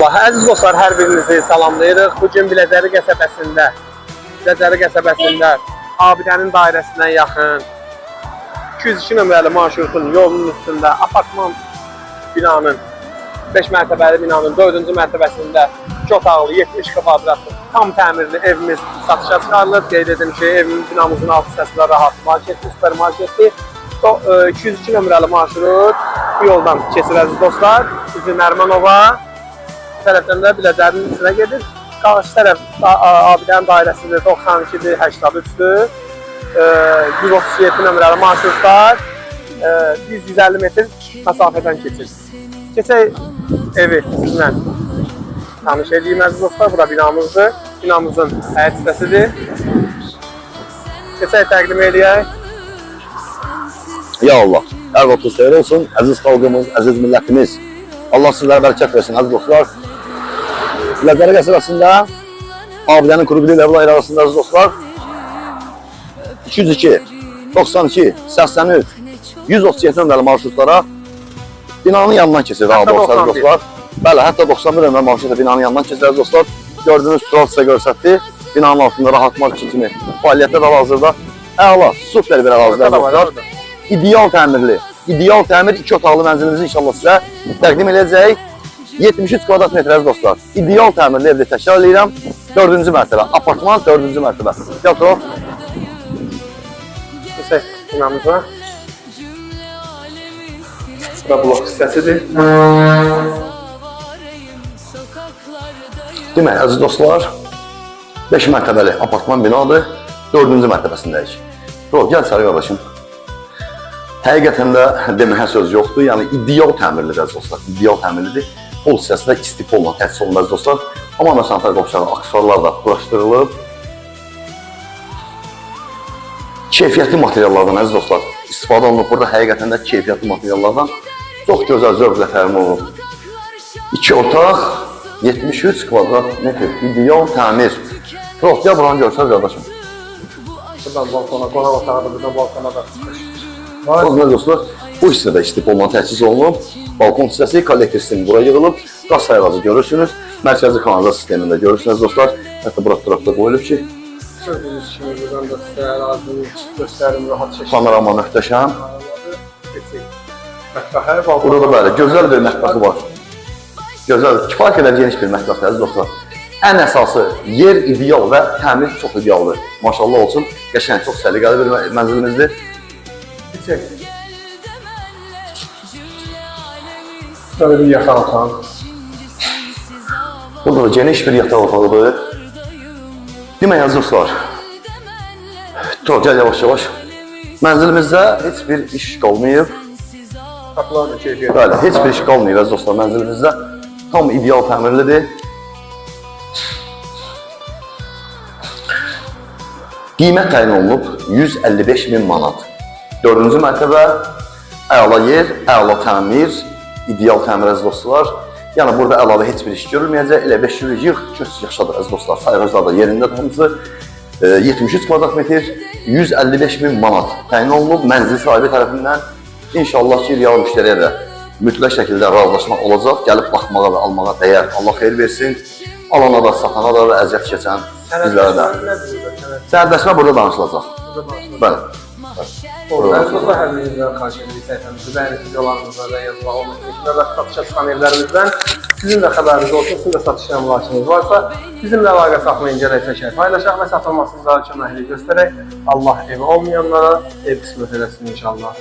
Allah, əziz dostlar, hər birinizi salamlayırıq. Bugün Biləcəri qəsəbəsində Abidənin dairəsinə yaxın 202 nömrəli marşrutun yolunun üstündə apartman binanın 5 mərtəbəli binanın 4-cü mərtəbəsində 2 otaqlı 70 kvadratlı tam təmirli evimiz satışa çıxarılır. Qeyd edim ki, evimiz binamızın alt hissəsində rahat marketli, süpermarketli. 202 nömrəli marşrut bu yoldan keçir əziz dostlar. Bizi Nərmanova tərəfdən də Biləcərinin içinə gedir. Qarşı tərəf Abidənin dairəsidir, 92-dir, 83-dür. 137 nömrəli marşrutlar 150 metr məsafədən keçir. Keçək evi sizinlə tanış edeyim əziz dostlar. Bura binamızdır. Binamızın həyət hissəsidir. Keçək təqdim edəyək. Ya Allah, hər vaxtınız xeyir olsun, əziz xalqımız, əziz millətimiz. Allah sizlərə bərəkət versin, əziz dostlar. Biləcəri qəsəbəsində Abidənin Quru Bilir evlər arasında əziz dostlar 202, 92, 83, 137 nömrəli marşrutlara binanın yanından keçir daha doğrusu əziz dostlar. Bəli, hətta 91 nömrəli marşrutla binanın yanından keçir əziz dostlar. Gördüyünüz tural sizə görsətdi. Binanın altında rahat market kimi fəaliyyətdə də hazırda. Əla, super bir ərazidə əziz dostlar. İdeal təmirli, ideal təmir 2 otaqlı mənzilimizi inşallah sizə təqdim edəcəyik. 73 kvadrat metr əziz dostlar. İdeal təmirli evdə təkrar edirəm. 4-cü mərtəbə, apartman 4-cü mərtəbə. Gəl Turo. Keçək binamıza. Bu da blok hissəsidir. Demək, əziz dostlar, 5 mərtəbəli apartman binadır. 4-cü mərtəbəsindəyik. Turo, gəl sarı qardaşım. Həqiqətən də deməyə söz yoxdur. Yəni, ideal təmirlidir əziz dostlar. İdeal təmirlidir. Pol hissəsində isti polla təsis olunur əziz dostlar. Amma məsafə qovşağı, aksesuarlar da quraşdırılıb. Keyfiyyətli materiallardan əziz dostlar istifadə olunub. Burada həqiqətən də keyfiyyətli materiallardan çox gözəl zövqlə təmin olunub. 2 otaq, 73 kvadrat metr. İdeal təmir. Çox, gəl buranı görsəz qardaşım. Buradan balkona, qonaq otağıdır, buradan balkona da çıxır. Əziz dostlar, bu hissədə isti polla təsis olunub. Balkon hissəsi, kollektor sistemi bura yığılıb. Qaz sayğacı görürsünüz. Mərkəzi kanalizasiya sistemində görürsünüz dostlar. Hətta bura tərəfdə qoyulub ki. Gördüyünüz kimi buradan da sizə ərazini göstərim, rahat şəkildə. Panorama möhtəşəm. Mətbəxə, Burada da bəli, gözəl bir mətbəxi var. Gözəl, kifayət qədər geniş bir mətbəx əziz dostlar. Ən əsası yer ideal və təmir çox idealdır. Maşallah olsun, qəşəng, çox səliqəli bir mənzilimizdir. Keçək. Böyle bir yataq otağı. Burada da geniş bir yataq otağıdır. Demək əziz dostlar, Turo, gəl yavaş-yavaş. Mənzilimizdə heç bir iş qalmayıb. Qapılar da keyfiyyətli. Bəli, heç bir iş qalmayıb əziz dostlar mənzilimizdə. Tam ideal təmirlidir. Qiymət təyin olunub 155.000 manat. 4-cü mərtəbə, əla yer, əla təmir, ideal təmir əziz dostlar. Yəni burada əlavə heç bir iş görülməyəcək. Elə 5 yığ, köç yaşadır əziz dostlar. Sayğaclar da yerində hamısı 73 kvadrat metr, 155.000 manat təyin olunub mənzil sahibi tərəfindən. İnşallah ki, real müştəriyə də mütləq şəkildə razılaşmaq olacaq. Gəlib baxmağa və almağa dəyər. Allah xeyir versin. Alana da, satana da və əziyyət keçən bizlərə də. Sənədləşmə burada danışılacaq. Bəli. Oradan sonra hər birinizdən xahiş edirik səhifəmizi bəyənib videolarımızdan yazmaq olmasın. Növbəti satışa çıxan evlərimizdən sizin də xəbəriniz olsun, sizin də satışla müraciətiniz varsa bizimlə əlaqə saxlayın, gələk çəkək, paylaşaq və satılmasınızlara köməklik göstərək. Allah evi olmayanlara ev qismət eləsin inşallah.